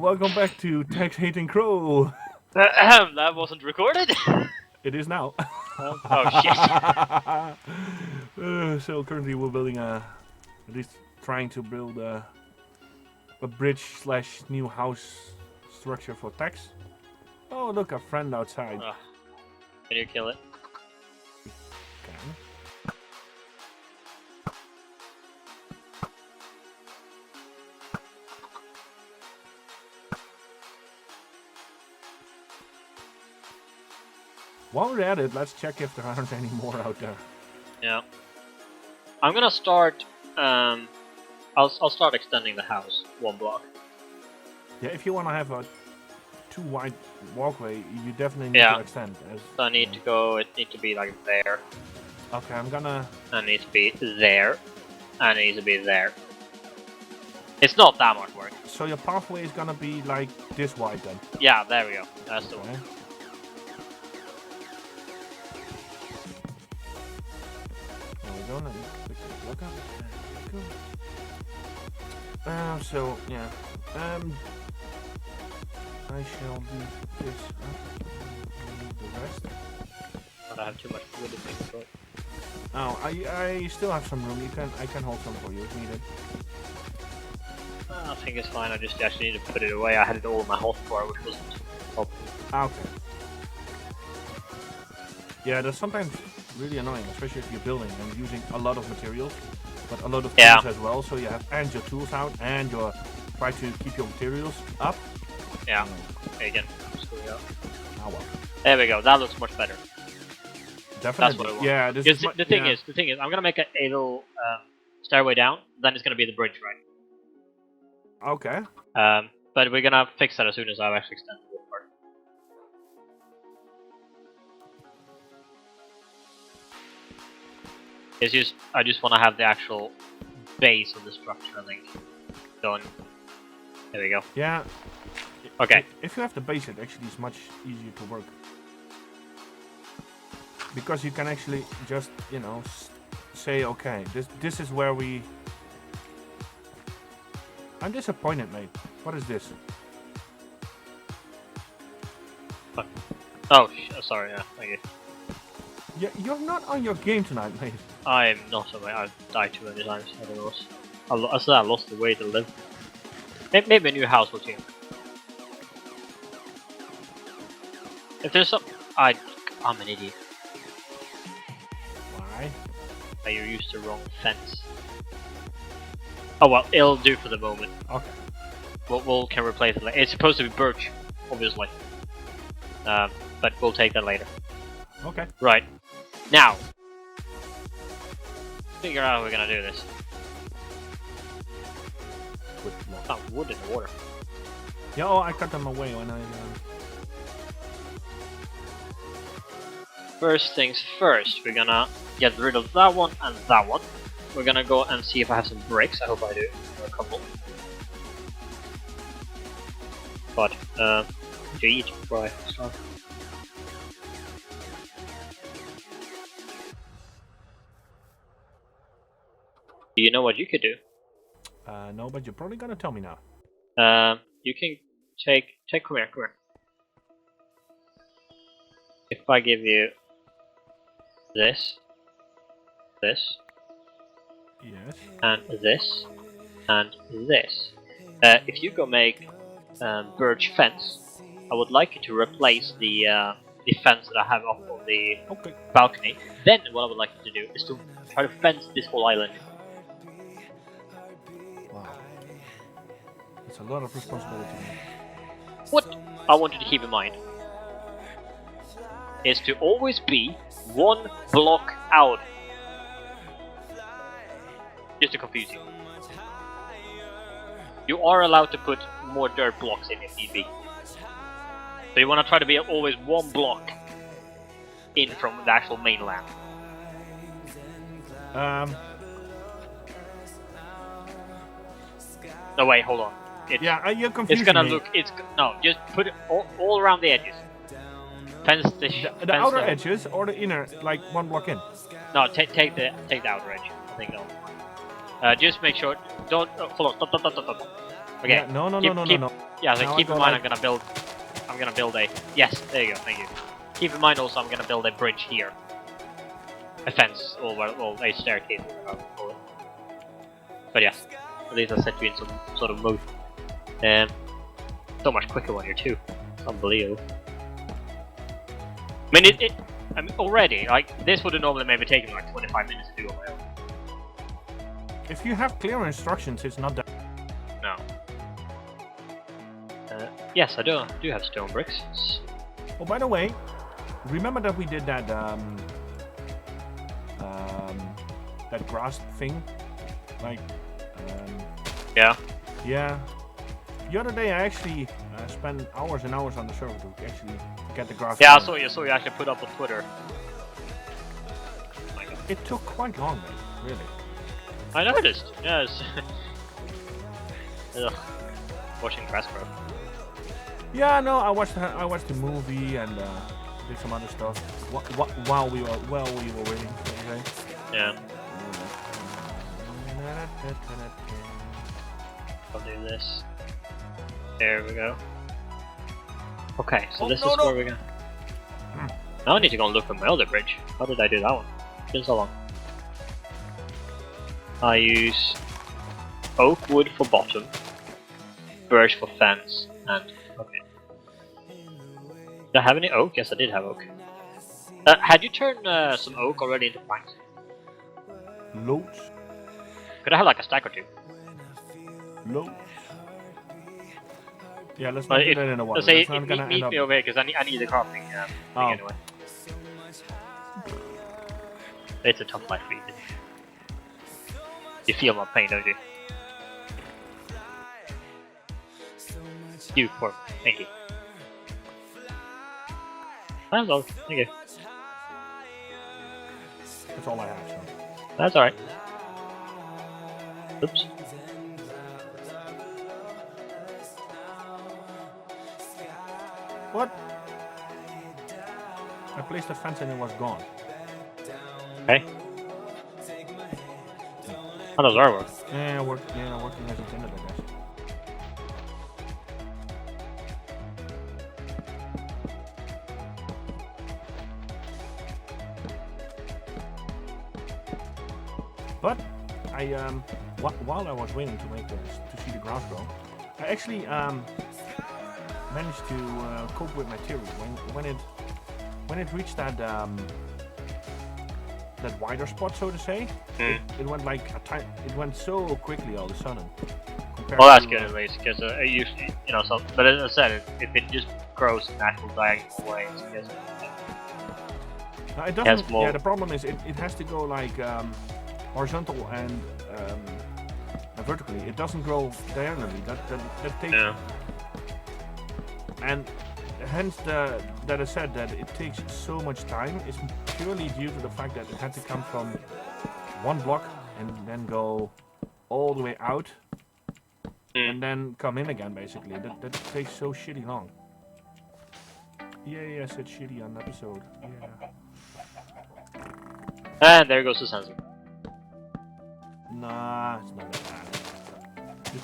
welcome back to Tex Hating Crow. That wasn't recorded? It is now. Oh shit. So currently we're building at least trying to build a bridge slash new house structure for Tex. Oh, look, a friend outside. Can you kill it? Okay. While we're at it, let's check if there aren't any more out there. Yeah. I'm gonna start. I'll start extending the house 1 block. Yeah, if you want to have a too wide walkway, you definitely need to extend. So I need to go. It needs to be like there. Okay, I'm gonna. And it needs to be there. And it needs to be there. It's not that much work. So your pathway is gonna be like this wide then? Yeah, there we go. That's the one. There we go. Let me quickly look up. So yeah. I shall leave this up. Leave the rest. But I have too much wood in my throat. Oh, I still have some room. I can hold some for you if needed. I think it's fine. I just actually need to put it away. I had it all in my hotbar, which wasn't helpful. Okay. Yeah, that's sometimes really annoying, especially if you're building and using a lot of materials, but a lot of tools as well. So you have and your tools out and your try to keep your materials up. Yeah. Again, screw it up. Oh well. There we go. That looks much better. Definitely. That's what I want. Yeah. The thing is, I'm gonna make a little stairway down. Then it's gonna be the bridge, right? Okay. But we're gonna fix that as soon as I've actually extended the wood part. I just want to have the actual base of the structure, I think, done. There we go. Yeah. Okay. If you have the base, it actually is much easier to work. Because you can actually just, say, okay, this is where we... I'm disappointed, mate. What is this? Fuck. Oh, sorry, yeah, thank you. Yeah, you're not on your game tonight, mate. I'm not on my... I've died too many times, I don't know. I said I lost the way to live. Maybe a new house will change. If there's some... I'm an idiot. Why? You used the wrong fence. Oh well, it'll do for the moment. Okay. We'll can replace it later. It's supposed to be birch, obviously. But we'll take that later. Okay. Right. Now. Figure out how we're gonna do this. Oh, wood in the water. Yeah, oh, I cut them away when I... First things first, we're gonna get rid of that one and that one. We're gonna go and see if I have some bricks. I hope I do. A couple. But, to eat before I start. Do you know what you could do? No, but you're probably gonna tell me now. You can take come here. If I give you this, Yes. and this, if you go make birch fence, I would like you to replace the fence that I have off of the balcony. Then what I would like you to do is to try to fence this whole island. Wow. It's a lot of responsibility. What I want you to keep in mind is to always be 1 block out. Just to confuse you. You are allowed to put more dirt blocks in if need be. So you want to try to be always 1 block in from the actual mainland. No, wait, hold on. You're confusing It's gonna me. look. No, just put it all around the edges. Fence the outer edges or the inner, like 1 block in? No, take the outer edge. I think that'll. Just make sure. Don't. Hold on. Stop. Okay. Yeah, no. Yeah, so Now keep I in go mind like- I'm gonna build a. Yes, there you go. Thank you. Keep in mind also I'm gonna build a bridge here. A fence or a staircase. Or whatever you call it. But yeah, at least I set you in some sort of mood. So much quicker when you're two. It's unbelievable. I mean, I mean, already, like, this would have normally maybe taken like 25 minutes to do on my own. If you have clear instructions, it's not that. No. Yes, I do have stone bricks. Oh, by the way, remember that we did that that grass thing, like Yeah. yeah. The other day I actually spent hours and hours on the server to actually get the grass. Yeah, I going. saw you actually put up on Twitter. It took quite long, man. Really. I noticed. Yes. Ugh. Watching grass grow. Yeah, no, I watched the movie and did some other stuff while we were waiting. Okay. Yeah. I'll do this. There we go. Okay, so this is where we're gonna. Now I need to go and look at my other bridge. How did I do that one? It's been so long. I use oak wood for bottom, birch for fence, and okay. Did I have any oak? Yes, I did have oak. Had you turned some oak already into planks? Loads. Could I have like a stack or two? Loads. Yeah, let's not do that in a while. Let's say That's not gonna meet end up. me over here because I need the crafting thing anyway. It's a tough life for you. You feel my pain, don't you? You poor. Thank you. That's all. Thank you. That's all I have. So. That's alright. Oops. What? I placed a fence and it was gone. Okay. How does our work? Yeah, working as intended, I guess. But I while I was waiting to see the grass grow, I actually managed to cope with my theory when it reached that wider spot, so to say. It went like it went so quickly all of a sudden. Well, that's good at least, because usually, you know, so. But as I said, if it just grows natural diagonal ways, I guess. No, it doesn't. Yeah, the problem is it has to go like horizontal and vertically. It doesn't grow diagonally. That takes. Yeah. And hence that I said that it takes so much time is purely due to the fact that it had to come from one block and then go all the way out and then come in again, basically. That takes so shitty long. Yeah, I said shitty on the episode. Yeah. And there goes the sensor. Nah, it's not that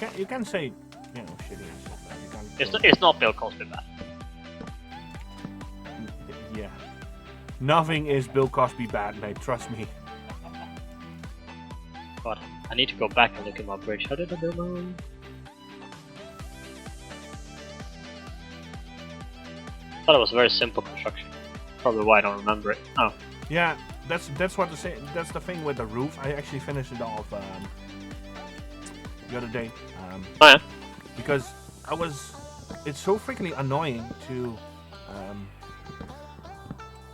bad. You can say, you know, shitty. It's not Bill Cosby bad. Yeah. Nothing is Bill Cosby bad, mate. Trust me. God, I need to go back and look at my bridge. How did I build my own? I thought it was a very simple construction. Probably why I don't remember it. Oh. Yeah, that's what to say. That's the thing with the roof. I actually finished it off the other day. Oh yeah. Because it's so freaking annoying to,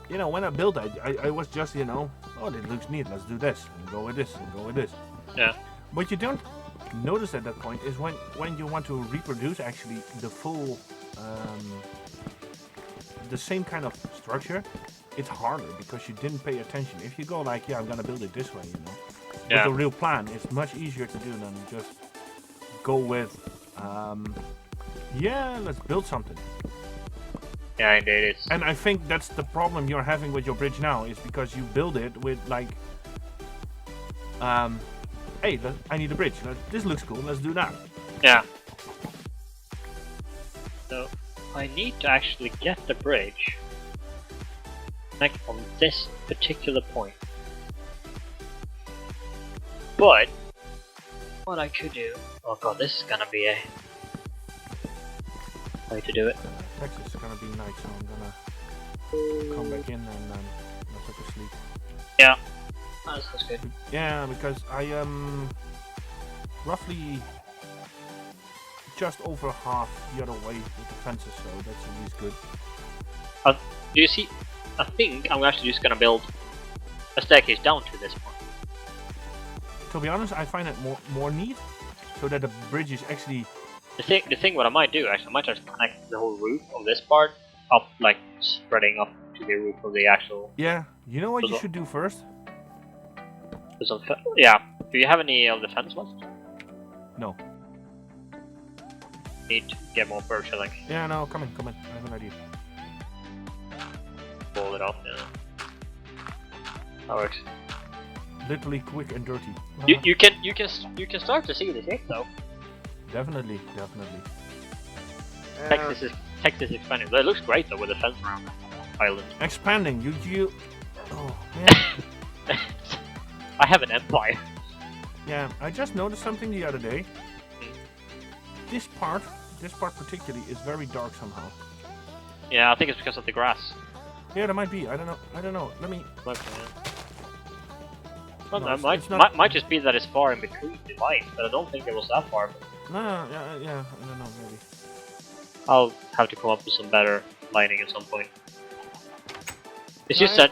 you know, when I built it, I was just, you know, oh, it looks neat. Let's do this and go with this and go with this. Yeah. What you don't notice at that point is when you want to reproduce actually the full, the same kind of structure, it's harder because you didn't pay attention. If you go like, yeah, I'm gonna build it this way, you know, with the real plan, it's much easier to do than just go with, yeah, let's build something. Yeah, indeed it is. And I think that's the problem you're having with your bridge now, is because you build it with like, hey, I need a bridge. This looks cool. Let's do that. Yeah. So I need to actually get the bridge back on this particular point. But what I could do, oh god, this is gonna be a way to do it. Texas is gonna be night, so I'm gonna come back in and not have to sleep. Yeah, that sounds good. Yeah, because I am roughly just over half the other way with the fences, so that's at least good. Do you see? I think I'm actually just gonna build a staircase down to this point. To be honest, I find it more neat, so that the bridge is actually. The thing what I might do actually, I might just connect the whole roof of this part up, like spreading up to the roof of the actual. Yeah, you know what you should do first? Yeah. Do you have any of the fence left? No. Need to get more birch, I think. Yeah, no, come in. I have an idea. Roll it off, yeah. That works. Literally quick and dirty. You can start to see the shape though. Definitely. Texas is expanding. It looks great though with the fence around the island. Expanding. You. Oh yeah. I have an empire. Yeah, I just noticed something the other day. This part particularly is very dark somehow. Yeah, I think it's because of the grass. Yeah, that might be. I don't know. Let me. Well, No, might just be that it's far in between the lines, but I don't think it was that far. No, yeah. I don't know. Maybe. I'll have to come up with some better lighting at some point. It's just that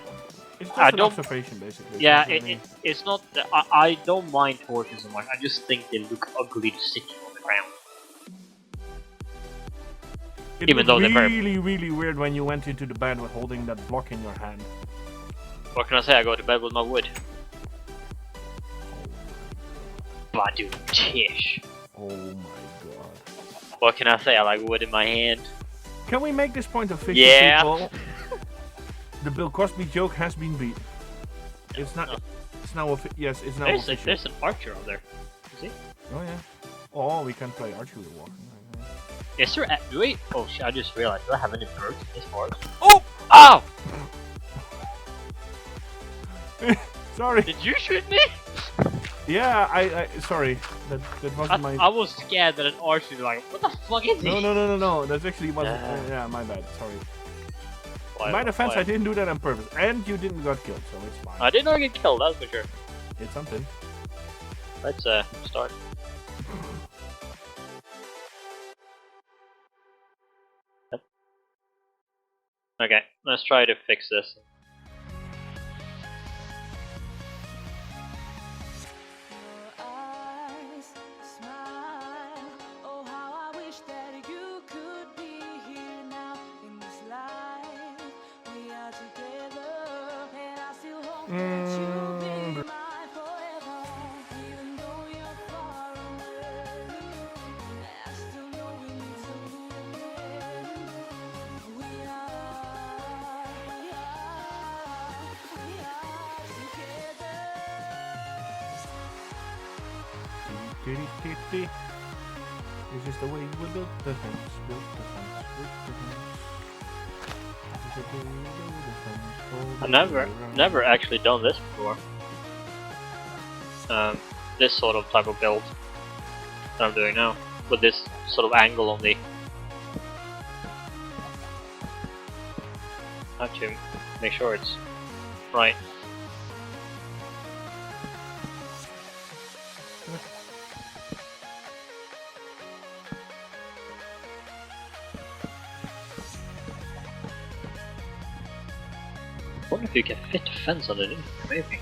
It's just I an don't. observation, basically. Yeah, That's what I mean. it's not. I don't mind torches so much. I just think they look ugly sitting on the ground. It even though looked they're very- really weird when you went into the bed with holding that block in your hand. What can I say? I go to bed with my wood. But I do tish. Oh my god. What can I say? I like wood in my hand. Can we make this point official, Yeah. people? The Bill Cosby joke has been beat. It's not. No. It's now. Yes, it's now official. There's an archer out there. Is he? Oh yeah. Oh, we can play archery walking. Is there? Wait. Oh shit! I just realized. Do I have any birds in this forest? Oh! Oh! Sorry. Did you shoot me? Yeah, I sorry. That wasn't my. I was scared that an archer was like, what the fuck is he? No. That's actually wasn't. Yeah, my bad. Sorry. In my defense, I didn't do that on purpose, and you didn't got killed, so it's fine. I did not get killed. That's for sure. It's something. Let's start. Yep. Okay, let's try to fix this. This is the way we build the fence, build the fence, build the fence. This is the way we build the fence. I've never actually done this before. This sort of type of build that I'm doing now, with this sort of angle on the. I have to make sure it's right. I wonder if you can fit a fence underneath, maybe.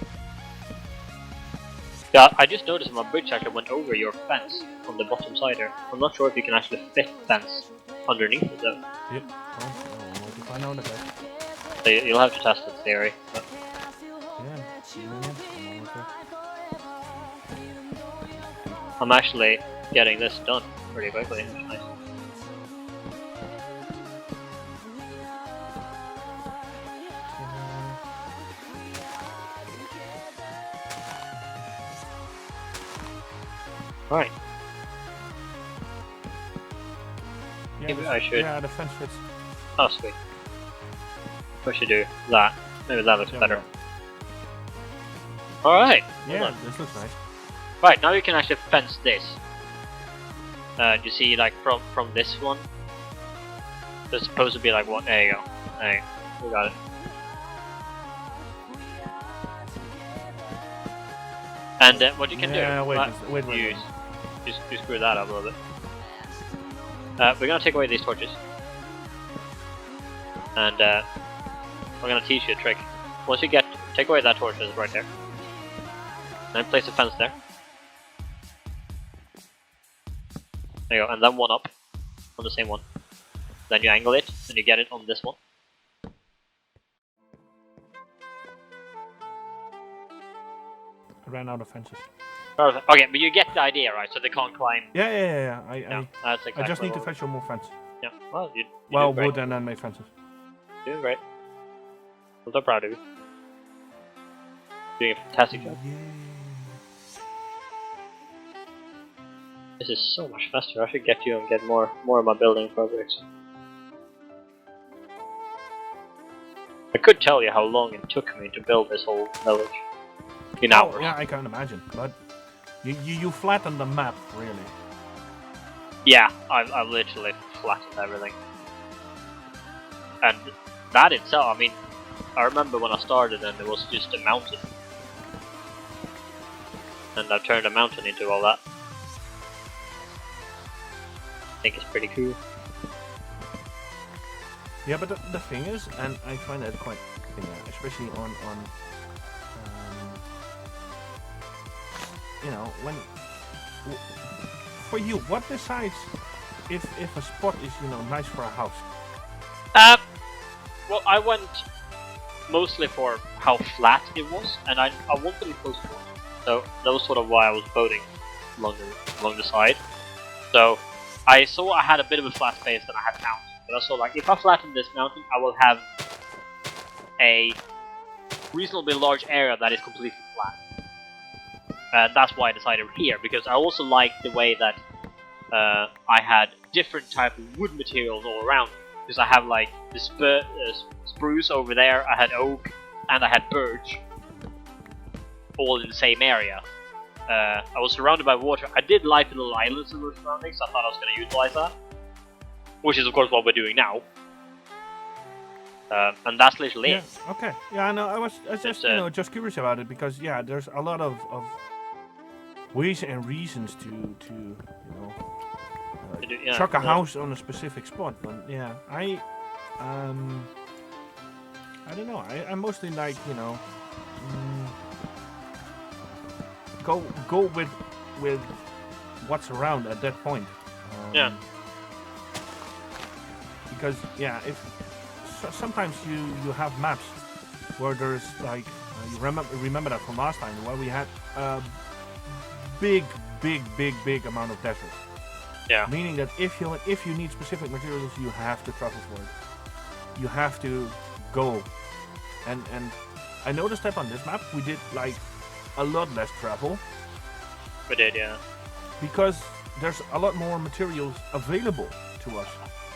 Yeah, I just noticed my bridge actually went over your fence on the bottom side there. I'm not sure if you can actually fit fence underneath it though. Yep. Oh, what if I know that? So you'll have to test the theory. But I'm actually getting this done pretty quickly. It's nice. Right. Maybe I should. Yeah, the fence fits. Oh, sweet. I should do that. Maybe that looks better. Alright. Yeah, this looks nice. Right, now you can actually fence this. You see, like, from this one, there's supposed to be like one. There you go. There you go. We got it. And what you can do... wait. You screw that up a little bit. We're gonna take away these torches. And we're gonna teach you a trick. Once you take away that torch that's right there. Then place a fence there. There you go, and then one up on the same one. Then you angle it, and you get it on this one. I ran out of fences. Okay, but you get the idea, right? So they can't climb. Yeah. That's exactly I just need to fetch more fence. Yeah, well, you wood and then make fences. Doing great. I'm so proud of you. Doing a fantastic job. Yeah. This is so much faster. I should get you and get more of my building projects. I could tell you how long it took me to build this whole village. In hours. Yeah, I can imagine. But you flattened the map, really. Yeah, I literally flattened everything. And that itself, I mean, I remember when I started and it was just a mountain. And I've turned a mountain into all that. I think it's pretty cool. Yeah, but the thing is, and I find that quite, especially on you know, when for you, what decides if a spot is, you know, nice for a house? Well, I went mostly for how flat it was, and I wanted it close to water. So that was sort of why I was boating along the side. So I saw I had a bit of a flat space and I had mountains. But I saw, like, if I flatten this mountain, I will have a reasonably large area that is completely flat. That's why I decided here, because I also liked the way that I had different type of wood materials all around. Because I have, like, the spruce over there, I had oak, and I had birch, all in the same area. I was surrounded by water. I did like the little islands in the surroundings, so I thought I was going to utilize that. Which is, of course, what we're doing now. And that's literally it. Okay. Yeah, I know. I was just, just curious about it, because, yeah, there's a lot of ways and reasons to you know, chuck a house on a specific spot. But, yeah, I don't know. I mostly like, you know, go with what's around at that point. Yeah. Because, yeah, sometimes you have maps where there's, like, you remember that from last time, where we had a big amount of desert. Yeah. Meaning that if you need specific materials, you have to travel for it. You have to go. And I noticed that on this map we did, like, a lot less travel. We did, yeah. Because there's a lot more materials available to us.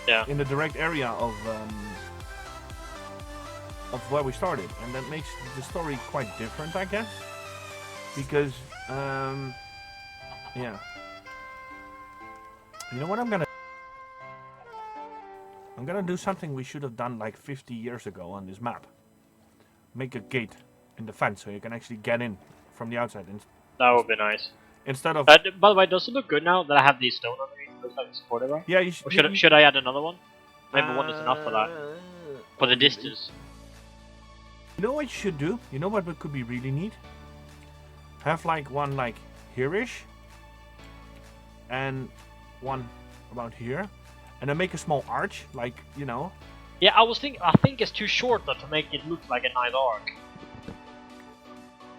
Yeah. In the direct area of where we started, and that makes the story quite different, I guess. Because, yeah. You know what I'm gonna do something we should have done like 50 years ago on this map. Make a gate in the fence so you can actually get in from the outside. That would be nice. Instead of. By the way, does it look good now that I have these stone underneath? Looks like it's supported, right? Yeah. Or should I add another one? Maybe one is enough for that. For the distance. You know what you should do? You know what could be really neat? Have like one like here-ish, and one about here, and then make a small arch, like, you know. Yeah, I think it's too short though to make it look like a nice arc.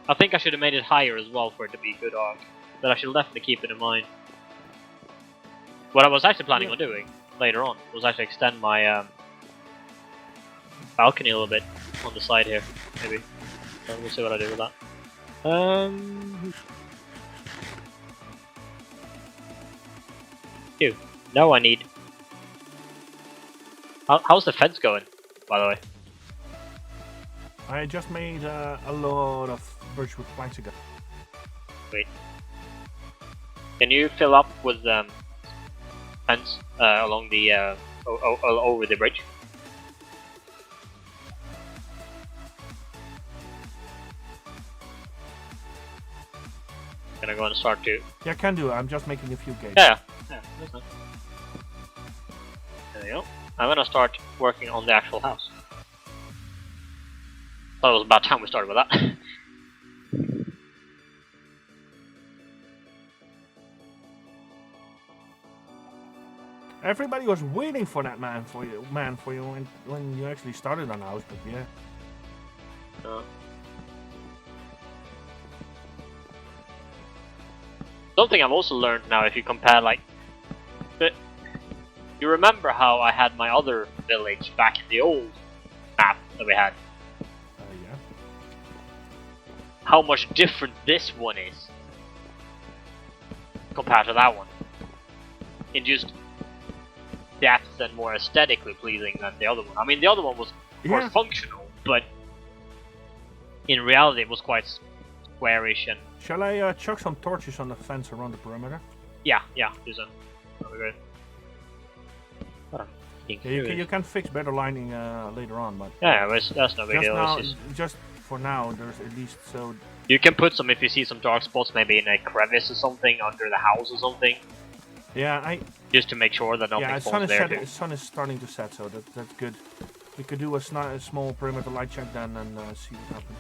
I think I should have made it higher as well for it to be a good arc. But I should definitely keep it in mind. What I was actually planning on doing later on was actually extend my balcony a little bit on the side here, maybe. So we'll see what I do with that. Now I need How's the fence going, by the way? I just made a lot of birchwood planks ago. Wait. Can you fill up with fence along the over the bridge? Gonna go and start to. Yeah, can do. I'm just making a few gates. Yeah, that's nice. There you go. I'm gonna start working on the actual house. Thought it was about time we started with that. Everybody was waiting for that man for you when you actually started on the house, but yeah. Something I've also learned now, if you compare, like, you remember how I had my other village back in the old map that we had? Yeah. How much different this one is compared to that one. In just depth and more aesthetically pleasing than the other one. I mean, the other one was more functional, but in reality it was quite squarish and... Shall I chuck some torches on the fence around the perimeter? Yeah, do so. That'll be good. Yeah, you can fix better lining later on, but... Yeah, that's no big deal. Now, just for now, there's at least so... You can put some, if you see some dark spots, maybe in a crevice or something, under the house or something. Yeah, just to make sure that nothing falls there. The sun is starting to set, so that's good. We could do a small perimeter light check then and see what happens.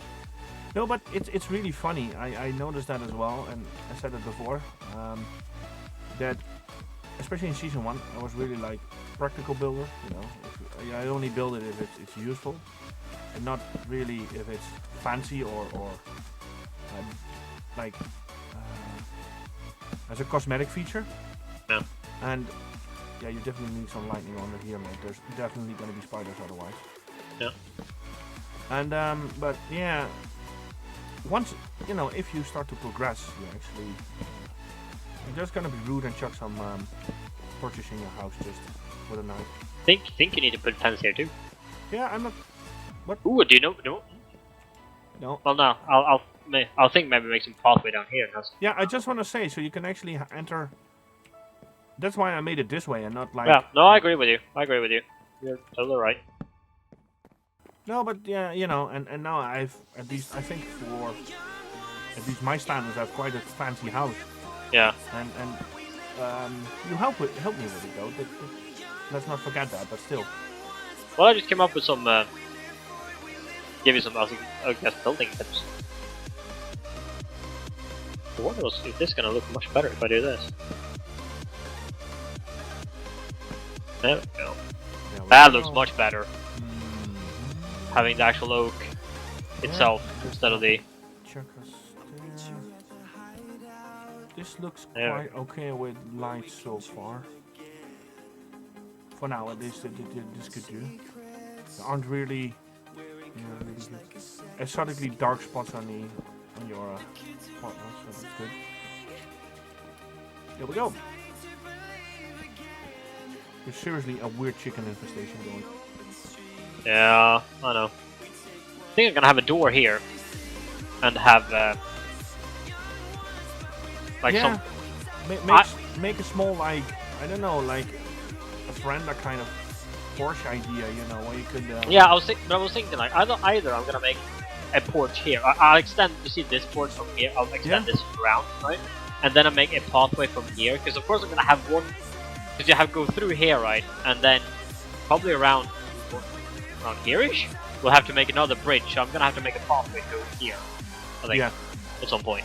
No, but it's really funny. I noticed that as well, and I said it before. That especially in season 1, I was really like practical builder. You know, I only build it if it's useful, and not really if it's fancy or like as a cosmetic feature. Yeah. And yeah, you definitely need some lightning under here, mate. There's definitely gonna be spiders otherwise. Yeah. And but yeah, once you know, if you start to progress, you're just gonna be rude and chuck some torches in your house just for the night. Think you need to put fence here too. Yeah, I'm not. What? Ooh, do you know? No. Well, no. I'll think maybe make some pathway down here. Yeah, I just want to say, so you can actually enter. That's why I made it this way and not like. Yeah, no, I agree with you. You're totally right. No, but yeah, you know, and now I've at least I think for at least my standards, I have quite a fancy house. Yeah. And you help me with it though. Let's not forget that. But still. Well, I just came up with some. Give you some, I guess, building tips. I wonder if this is gonna look much better if I do this. There we go. Yeah, that looks much better. Having the actual oak itself instead of the... This looks quite okay with light so far. For now, at least this could do. There aren't really aesthetically dark spots on your partner, so that's good. There we go. There's seriously a weird chicken infestation going. Yeah, I know. I think I'm gonna have a door here and have like some. Make a small like I don't know like a veranda kind of porch idea, you know, where you could. Yeah, I was thinking like either I'm gonna make a porch here. I'll extend. You see this porch from here? I'll extend this around, right? And then I'll make a pathway from here because of course I'm gonna have one. Because you have to go through here, right? And then probably around here-ish, we'll have to make another bridge. So I'm gonna have to make a pathway through here. I think at some point.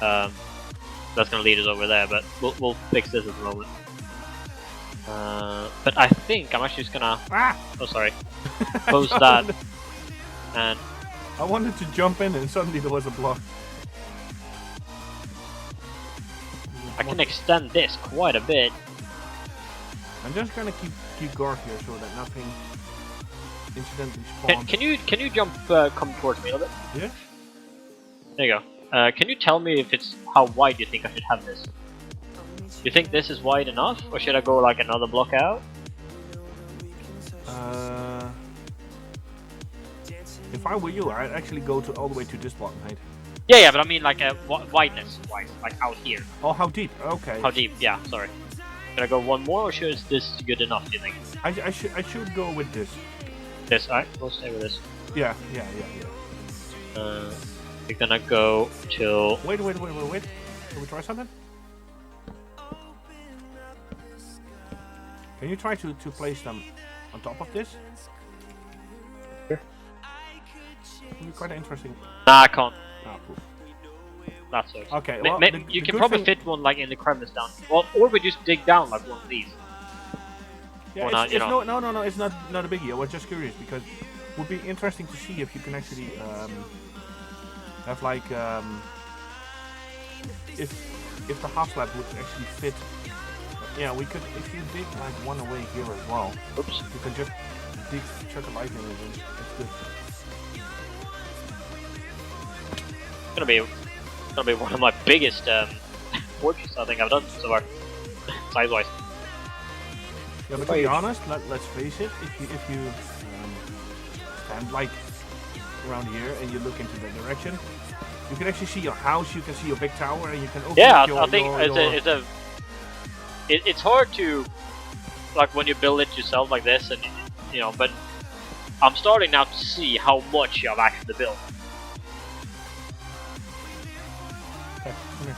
That's gonna lead us over there, but we'll fix this at the moment. But I think I'm actually just gonna. Oh, sorry. Close that. And I wanted to jump in, and suddenly there was a block. I can extend this quite a bit. I'm just gonna keep guard here so that nothing incidentally spawns. Can you jump come towards me a little bit? Yeah. There you go. Can you tell me if it's how wide you think I should have this? You think this is wide enough, or should I go like another block out? if I were you, I'd actually go to all the way to this block height. Yeah, but I mean like wideness wise, like out here. Oh, how deep? Okay. How deep? Yeah, sorry. Can I go one more, or is this good enough? Do you think? I should go with this. This, alright. We'll stay with this. Yeah. We're gonna go till. Wait. Can we try something? Can you try to place them on top of this? Sure. It'd be quite interesting. Nah, I can't. Ah, cool. That sucks. Okay, well, you can probably fit one like in the crevice down. Well, or we just dig down like one of these. Yeah, not, it's no, it's not a biggie. I was just curious because it would be interesting to see if you can actually have like if the half slab would actually fit. Yeah, we could if you dig like one away here as well. Oops. You can just dig chuck a lightning in. That's good. It's gonna be one of my biggest forges I think I've done so far, size-wise. Yeah, but to be honest, let's face it. If you stand like around here and you look into that direction, you can actually see your house. You can see your big tower, and you can open I think it's hard to like when you build it yourself like this, and you know. But I'm starting now to see how much I've actually built. Okay, come here.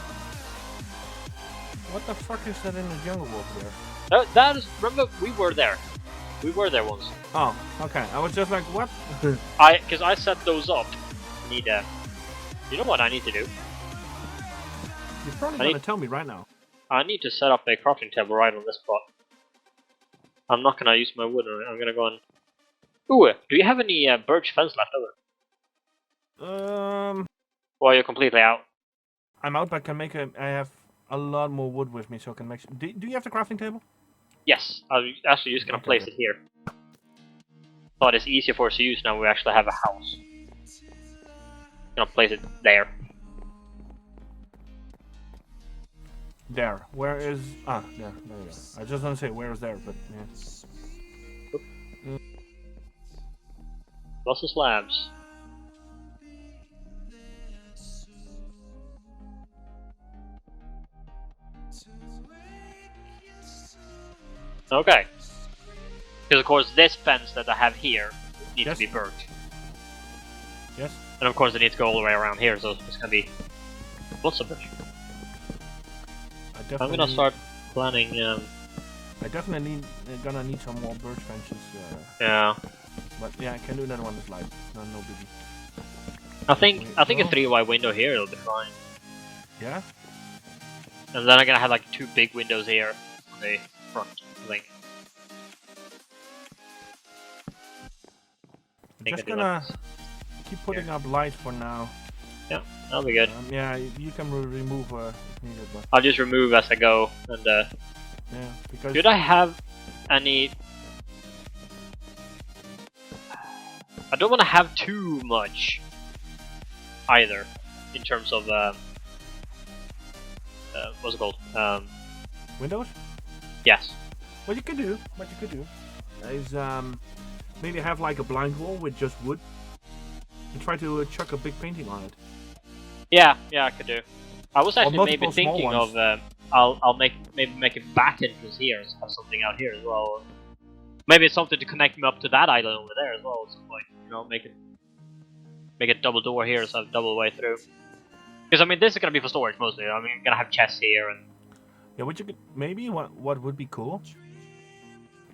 What the fuck is that in the jungle over there? That is. Remember, we were there. We were there once. Oh, okay. I was just like, what? Because I set those up. Need you know what I need to do? You're probably gonna tell me right now. I need to set up a crafting table right on this spot. I'm not gonna use my wood on it. I'm gonna go on. Ooh, do you have any birch fence left over? Or are you completely out? I'm out, but can make I have a lot more wood with me, so I can make. Do you have the crafting table? Yes, I'm actually just gonna place it here. Thought it's easier for us to use now we actually have a house. Gonna place it there. There. Where is... Ah, there you go. I just want to say where is there, but yeah. Lots of slabs. Okay. Because of course this fence that I have here needs to be burnt. Yes. And of course it needs to go all the way around here, so it's gonna be lots of birch. I'm gonna start planning. I definitely gonna need some more birch benches. Yeah. But yeah, I can do that one this live. No biggie. I think a 3-wide window here will be fine. Yeah. And then I'm gonna have like 2 big windows here on the front. I think. Just gonna keep putting up lights for now. Yeah, that'll be good. Yeah, you can remove if needed, but I'll just remove as I go. And yeah, because should I have any? I don't want to have too much either, in terms of what's it called? Windows. Yes. What you could do is maybe have like a blind wall with just wood, and try to chuck a big painting on it. Yeah, I could do. I was actually maybe multiple small thinking ones. of I'll make a back entrance here and have something out here as well. Maybe it's something to connect me up to that island over there as well. At some point, you know, make a double door here so I have double way through. Because I mean, this is gonna be for storage mostly. I mean, I'm gonna have chests here and. Yeah, what you could maybe what would be cool.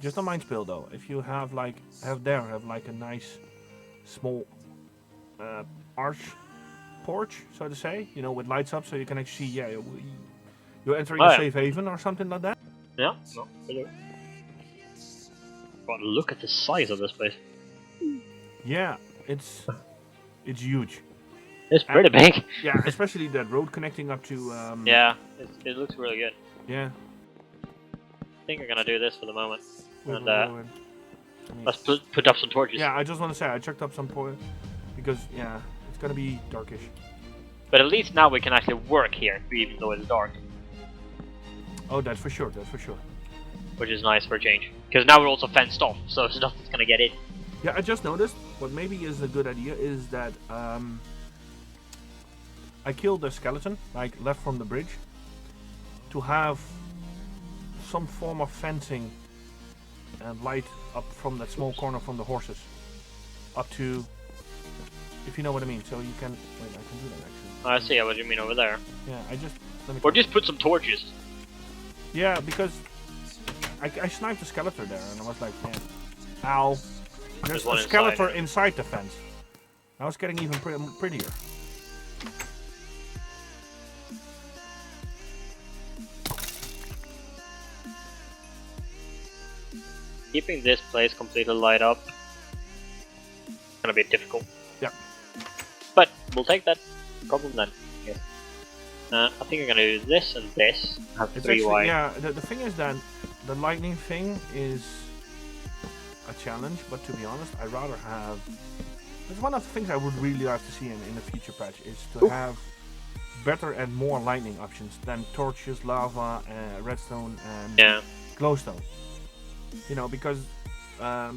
Just a mind spill though. If you have like have like a nice small arch porch, so to say, you know, with lights up, so you can actually see, yeah, you're entering a safe haven or something like that. Yeah, no, but look at the size of this place. Yeah, it's huge. It's pretty big. Yeah, especially that road connecting up to. Yeah, it looks really good. Yeah. I think I'm gonna do this for the moment, and wait. let's put up some torches. Yeah, I just want to say I checked up some point because yeah. It's gonna be darkish. But at least now we can actually work here, even though it's dark. Oh, that's for sure, Which is nice for a change. Because now we're also fenced off, so nothing's gonna get in. Yeah, I just noticed what maybe is a good idea is that I killed a skeleton, like left from the bridge, to have some form of fencing and light up from that small corner from the horses, up to, if you know what I mean. So you can wait. I can do that actually. I see what you mean over there. Yeah, let me. Or just put some torches. Yeah, because I sniped the skeleton there, and I was like, man, ow. There's a skeleton inside the fence. Now it's getting even prettier. Keeping this place completely light up gonna be difficult. Yeah. But we'll take that problem then. Yes. I think I'm gonna do this and this. Have It's 3 actually, wide. yeah, the thing is that the lightning thing is a challenge, but to be honest, I'd rather have. It's one of the things I would really like to see in a future patch is to have better and more lightning options than torches, lava, redstone, and glowstone. You know, because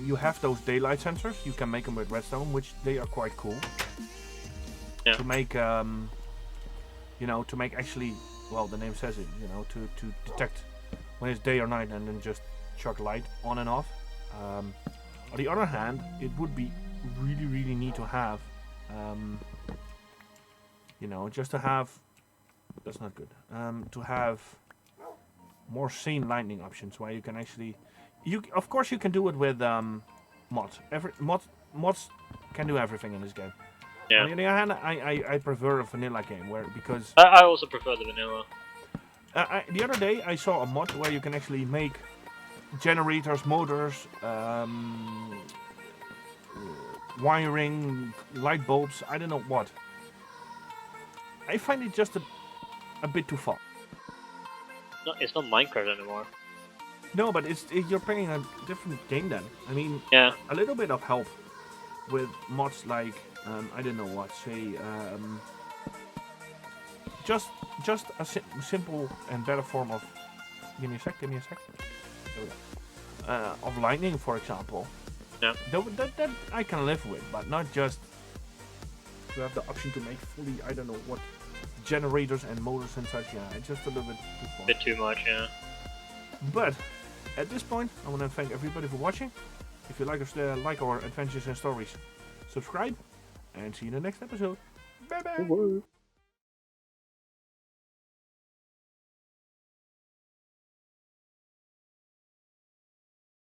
you have those daylight sensors. You can make them with redstone, which they are quite cool. Yeah. To make, you know, to make actually, well, the name says it. You know, to detect when it's day or night, and then just chuck light on and off. On the other hand, it would be really neat to have, you know, just to have. That's not good. To have more sane lightning options where you can actually. Of course, you can do it with mods. Mods can do everything in this game. Yeah. On the other hand, I prefer a vanilla game because I also prefer the vanilla. the other day I saw a mod where you can actually make generators, motors, wiring, light bulbs. I don't know what. I find it just a bit too far. No, it's not Minecraft anymore. No, but you're playing a different game then. I mean, Yeah. a little bit of help with mods like I don't know what, say just a simple and better form of. Give me a sec. There we go. Of lightning, for example. Yeah. That I can live with, but not just to have the option to make fully I don't know what generators and motors and such. Yeah, it's just a little bit too far. Bit too much, yeah. But at this point, I want to thank everybody for watching. If you like our adventures and stories, subscribe, and see you in the next episode. Bye bye.